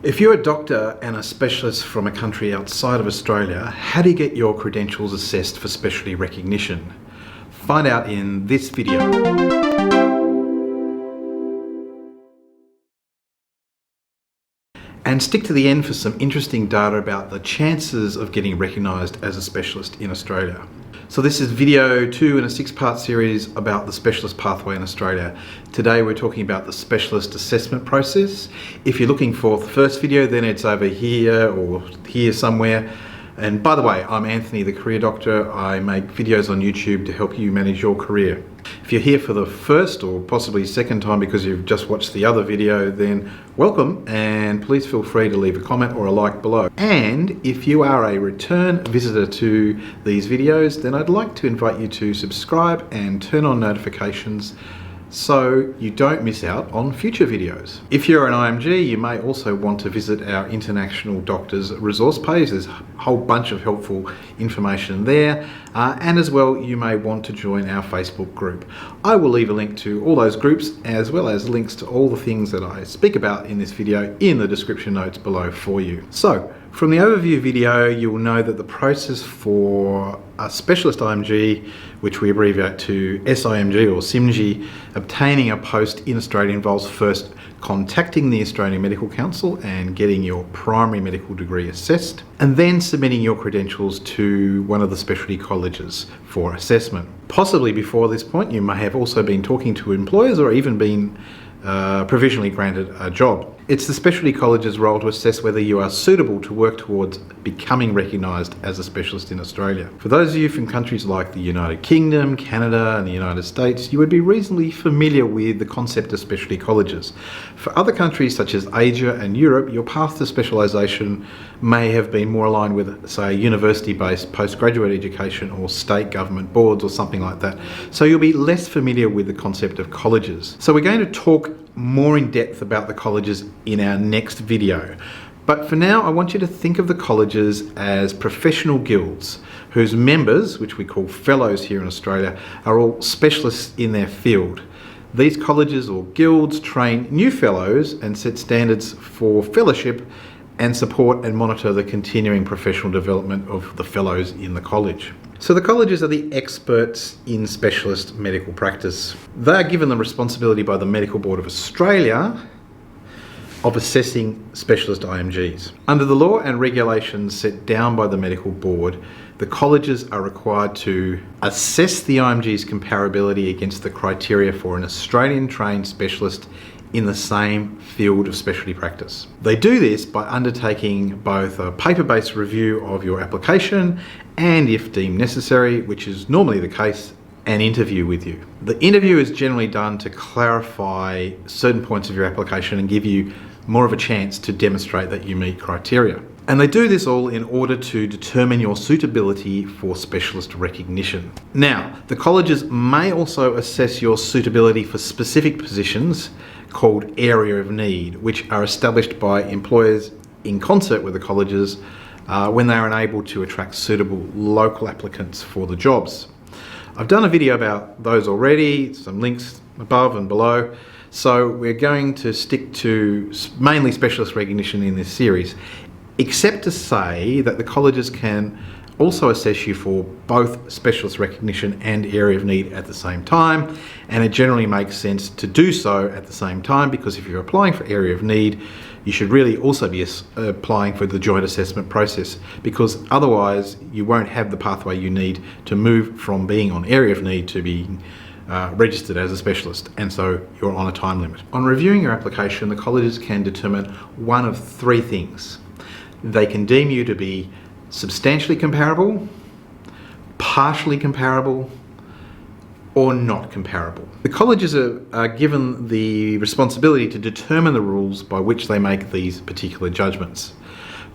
If you're a doctor and a specialist from a country outside of Australia, how do you get your credentials assessed for specialty recognition? Find out in this video. And stick to the end for some interesting data about the chances of getting recognised as a specialist in Australia. So this is video 2 in a 6-part series about the specialist pathway in Australia. Today we're talking about the specialist assessment process. If you're looking for the first video, then it's over here or here somewhere. And by the way, I'm Anthony, the Career Doctor. I make videos on YouTube to help you manage your career. If you're here for the first or possibly second time because you've just watched the other video, then welcome, and please feel free to leave a comment or a like below. And if you are a return visitor to these videos, then I'd like to invite you to subscribe and turn on notifications so you don't miss out on future videos. If you're an IMG, you may also want to visit our International Doctors resource page. There's a whole bunch of helpful information there. And as well, you may want to join our Facebook group. I will leave a link to all those groups as well as links to all the things that I speak about in this video in the description notes below for you. So, from the overview video, you will know that the process for a specialist IMG, which we abbreviate to SIMG or SIMG, obtaining a post in Australia involves first contacting the Australian Medical Council and getting your primary medical degree assessed, and then submitting your credentials to one of the specialty colleges for assessment. Possibly before this point, you may have also been talking to employers or even been provisionally granted a job. It's the specialty college's role to assess whether you are suitable to work towards becoming recognised as a specialist in Australia. For those of you from countries like the United Kingdom, Canada and the United States, you would be reasonably familiar with the concept of specialty colleges. For other countries such as Asia and Europe, your path to specialisation may have been more aligned with, say, university-based postgraduate education or state government boards or something like that. So you'll be less familiar with the concept of colleges. So we're going to talk more in depth about the colleges in our next video. But for now, I want you to think of the colleges as professional guilds whose members, which we call fellows here in Australia, are all specialists in their field. These colleges or guilds train new fellows and set standards for fellowship and support and monitor the continuing professional development of the fellows in the college. So the colleges are the experts in specialist medical practice. They are given the responsibility by the Medical Board of Australia of assessing specialist IMGs. Under the law and regulations set down by the Medical Board, the colleges are required to assess the IMG's comparability against the criteria for an Australian trained specialist in the same field of specialty practice. They do this by undertaking both a paper-based review of your application and, if deemed necessary, which is normally the case, an interview with you. The interview is generally done to clarify certain points of your application and give you more of a chance to demonstrate that you meet criteria. And they do this all in order to determine your suitability for specialist recognition. Now, the colleges may also assess your suitability for specific positions called area of need, which are established by employers in concert with the colleges when they are unable to attract suitable local applicants for the jobs. I've done a video about those already, some links above and below. So we're going to stick to mainly specialist recognition in this series, except to say that the colleges can also assess you for both specialist recognition and area of need at the same time, and it generally makes sense to do so at the same time, because if you're applying for area of need, you should really also be applying for the joint assessment process, because otherwise you won't have the pathway you need to move from being on area of need to being registered as a specialist, and so you're on a time limit. On reviewing your application, the colleges can determine one of three things. They can deem you to be substantially comparable, partially comparable, or not comparable. The colleges are given the responsibility to determine the rules by which they make these particular judgments.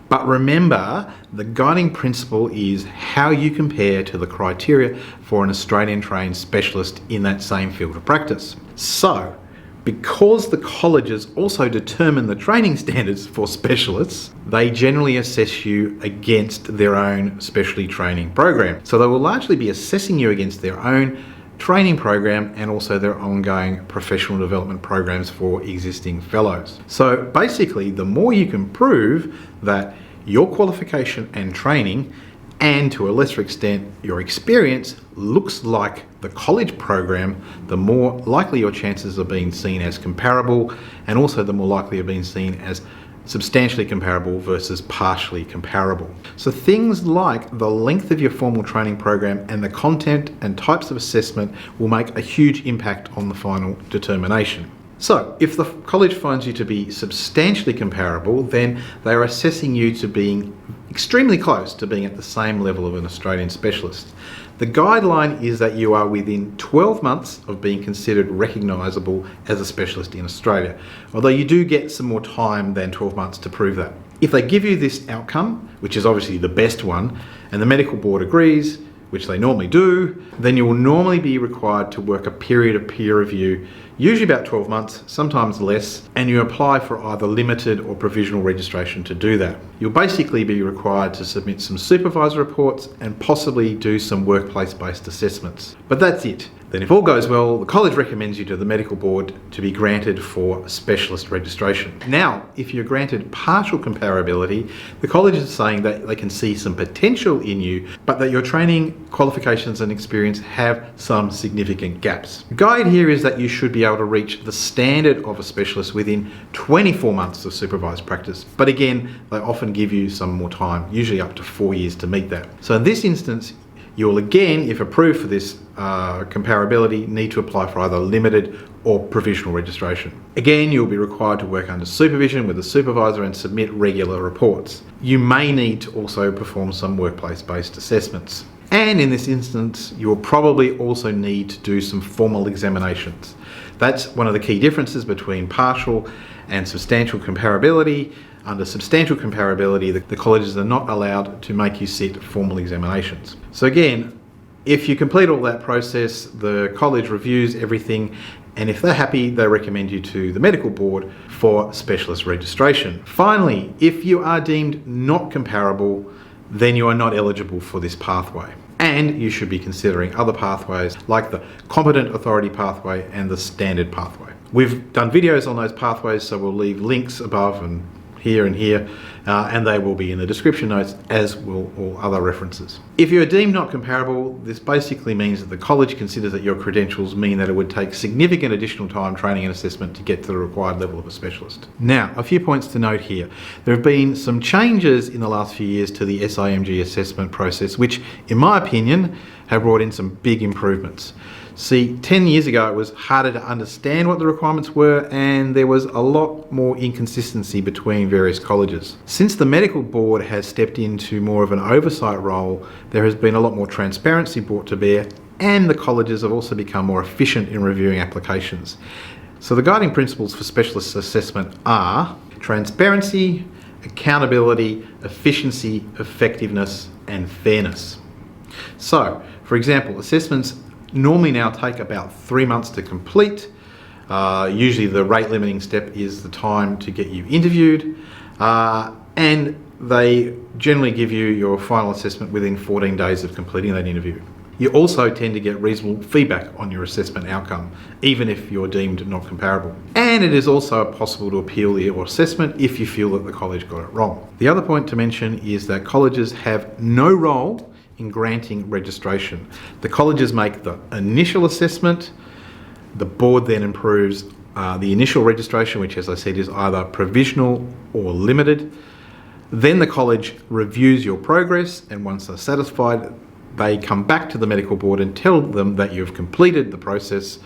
But remember, the guiding principle is how you compare to the criteria for an Australian trained specialist in that same field of practice. So, because the colleges also determine the training standards for specialists, they generally assess you against their own specialty training program. So they will largely be assessing you against their own training program and also their ongoing professional development programs for existing fellows. So basically, the more you can prove that your qualification and training, and to a lesser extent your experience, looks like the college program, the more likely your chances of being seen as comparable, and also the more likely of being seen as substantially comparable versus partially comparable. So things like the length of your formal training program and the content and types of assessment will make a huge impact on the final determination. So if the college finds you to be substantially comparable, then they are assessing you to being extremely close to being at the same level of an Australian specialist. The guideline is that you are within 12 months of being considered recognisable as a specialist in Australia, although you do get some more time than 12 months to prove that. If they give you this outcome, which is obviously the best one, and the medical board agrees, which they normally do, then you will normally be required to work a period of peer review, usually about 12 months, sometimes less, and you apply for either limited or provisional registration to do that. You'll basically be required to submit some supervisor reports and possibly do some workplace-based assessments. But that's it. Then if all goes well, the college recommends you to the medical board to be granted for specialist registration. Now, if you're granted partial comparability, the college is saying that they can see some potential in you, but that your training, qualifications and experience have some significant gaps. The guide here is that you should be able to reach the standard of a specialist within 24 months of supervised practice. But again, they often give you some more time, usually up to 4 years to meet that. So in this instance, you'll again, if approved for this comparability, need to apply for either limited or provisional registration. Again, you'll be required to work under supervision with a supervisor and submit regular reports. You may need to also perform some workplace-based assessments. And in this instance, you'll probably also need to do some formal examinations. That's one of the key differences between partial and substantial comparability. Under substantial comparability, the colleges are not allowed to make you sit formal examinations. So again, if you complete all that process, the college reviews everything, and if they're happy, they recommend you to the medical board for specialist registration. Finally, if you are deemed not comparable, then you are not eligible for this pathway. And you should be considering other pathways like the competent authority pathway and the standard pathway. We've done videos on those pathways, so we'll leave links above and here, and they will be in the description notes, as will all other references. If you're deemed not comparable, this basically means that the college considers that your credentials mean that it would take significant additional time, training and assessment to get to the required level of a specialist. Now, a few points to note here. There have been some changes in the last few years to the SIMG assessment process, which, in my opinion, have brought in some big improvements. See, 10 years ago it was harder to understand what the requirements were, and there was a lot more inconsistency between various colleges. Since the medical board has stepped into more of an oversight role, there has been a lot more transparency brought to bear, and the colleges have also become more efficient in reviewing applications. So the guiding principles for specialist assessment are transparency, accountability, efficiency, effectiveness, and fairness. So, for example, assessments normally now take about 3 months to complete. Usually the rate limiting step is the time to get you interviewed, and they generally give you your final assessment within 14 days of completing that interview. You also tend to get reasonable feedback on your assessment outcome, even if you're deemed not comparable. And it is also possible to appeal your assessment if you feel that the college got it wrong. The other point to mention is that colleges have no role in granting registration. The colleges make the initial assessment, the board then approves the initial registration, which, as I said, is either provisional or limited. Then the college reviews your progress, and once they're satisfied, they come back to the medical board and tell them that you've completed the process,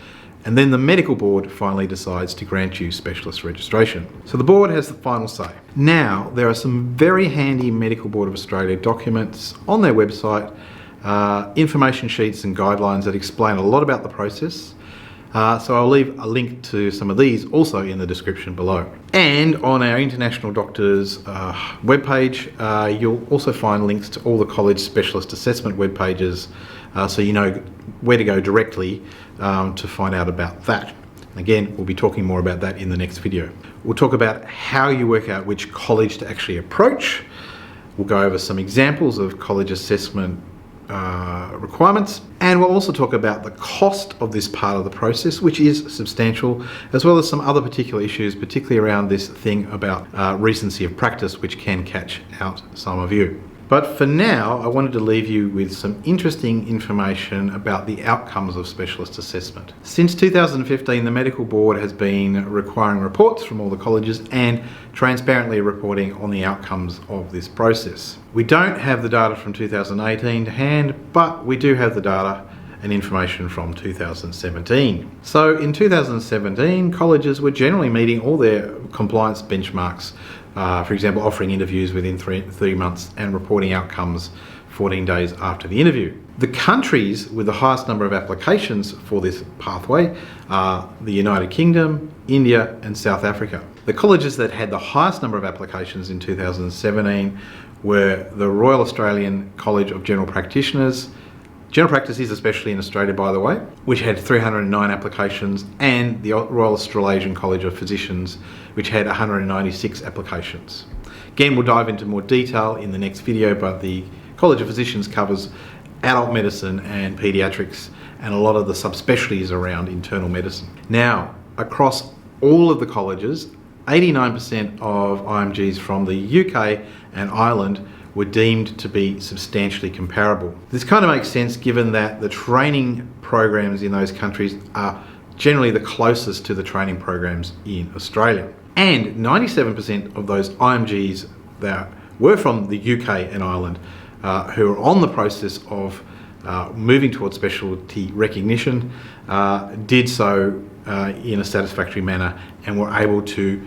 and then the medical board finally decides to grant you specialist registration. So the board has the final say. Now, there are some very handy Medical Board of Australia documents on their website, information sheets and guidelines that explain a lot about the process. So I'll leave a link to some of these also in the description below. And on our International Doctors webpage, you'll also find links to all the college specialist assessment web pages, so you know where to go directly to find out about that. Again, we'll be talking more about that in the next video. We'll talk about how you work out which college to actually approach. We'll go over some examples of college assessment requirements, and we'll also talk about the cost of this part of the process, which is substantial, as well as some other particular issues, particularly around this thing about recency of practice, which can catch out some of you. But for now, I wanted to leave you with some interesting information about the outcomes of specialist assessment. Since 2015, the Medical Board has been requiring reports from all the colleges and transparently reporting on the outcomes of this process. We don't have the data from 2018 to hand, but we do have the data and information from 2017. So in 2017, colleges were generally meeting all their compliance benchmarks. For example, offering interviews within 3 months and reporting outcomes 14 days after the interview. The countries with the highest number of applications for this pathway are the United Kingdom, India and South Africa. The colleges that had the highest number of applications in 2017 were the Royal Australian College of General Practitioners. General practice is especially in Australia, by the way, which had 309 applications, and the Royal Australasian College of Physicians, which had 196 applications. Again, we'll dive into more detail in the next video, but the College of Physicians covers adult medicine and paediatrics and a lot of the subspecialties around internal medicine. Now, across all of the colleges, 89% of IMGs from the UK and Ireland were deemed to be substantially comparable. This kind of makes sense given that the training programs in those countries are generally the closest to the training programs in Australia. And 97% of those IMGs that were from the UK and Ireland who are on the process of moving towards specialty recognition did so in a satisfactory manner and were able to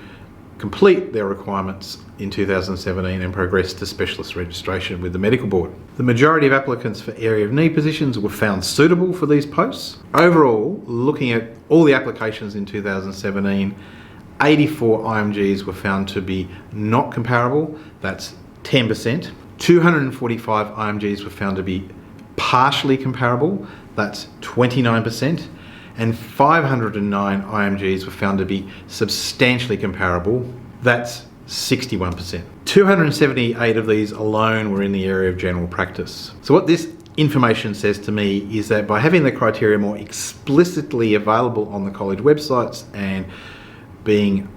complete their requirements in 2017 and progress to specialist registration with the Medical Board. The majority of applicants for area of need positions were found suitable for these posts. Overall, looking at all the applications in 2017, 84 IMGs were found to be not comparable, that's 10%. 245 IMGs were found to be partially comparable, that's 29%. And 509 IMGs were found to be substantially comparable, that's 61%. 278 of these alone were in the area of general practice. So what this information says to me is that by having the criteria more explicitly available on the college websites and being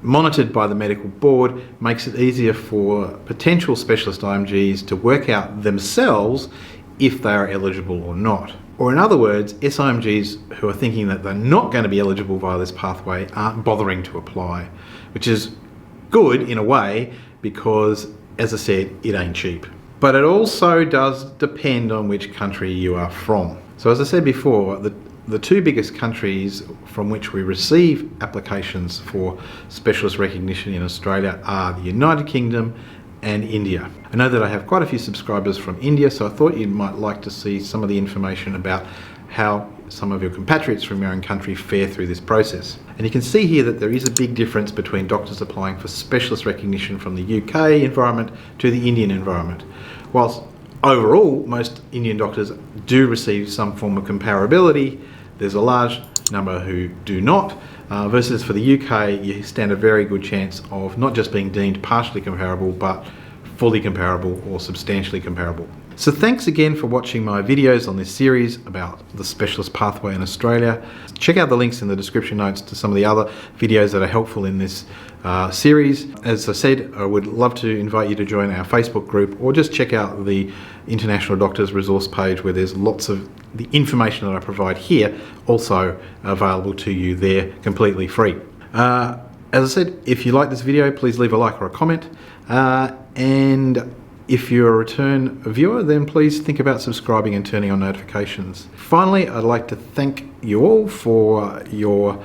monitored by the Medical Board makes it easier for potential specialist IMGs to work out themselves if they are eligible or not. Or in other words, SIMGs who are thinking that they're not going to be eligible via this pathway aren't bothering to apply, which is good in a way because, as I said, it ain't cheap. But it also does depend on which country you are from. So as I said before, the two biggest countries from which we receive applications for specialist recognition in Australia are the United Kingdom and India. I know that I have quite a few subscribers from India, so I thought you might like to see some of the information about how some of your compatriots from your own country fare through this process. And you can see here that there is a big difference between doctors applying for specialist recognition from the UK environment to the Indian environment. Whilst overall most Indian doctors do receive some form of comparability, there's a large number who do not. Versus for the UK, you stand a very good chance of not just being deemed partially comparable, but fully comparable or substantially comparable. So thanks again for watching my videos on this series about the specialist pathway in Australia. Check out the links in the description notes to some of the other videos that are helpful in this series. As I said, I would love to invite you to join our Facebook group or just check out the International Doctors resource page where there's lots of the information that I provide here also available to you there completely free. As I said, if you like this video, please leave a like or a comment. And if you're a return viewer, then please think about subscribing and turning on notifications. Finally, I'd like to thank you all for your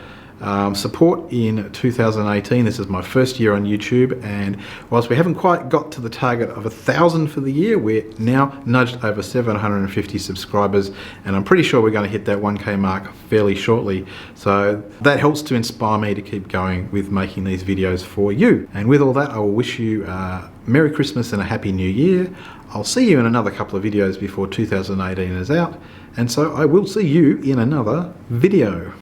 support in 2018. This is my first year on YouTube, and whilst we haven't quite got to the target of 1,000 for the year, we're now nudged over 750 subscribers, and I'm pretty sure we're going to hit that 1K mark fairly shortly. So that helps to inspire me to keep going with making these videos for you. And with all that, I will wish you Merry Christmas and a Happy New Year. I'll see you in another couple of videos before 2018 is out, and so I will see you in another video.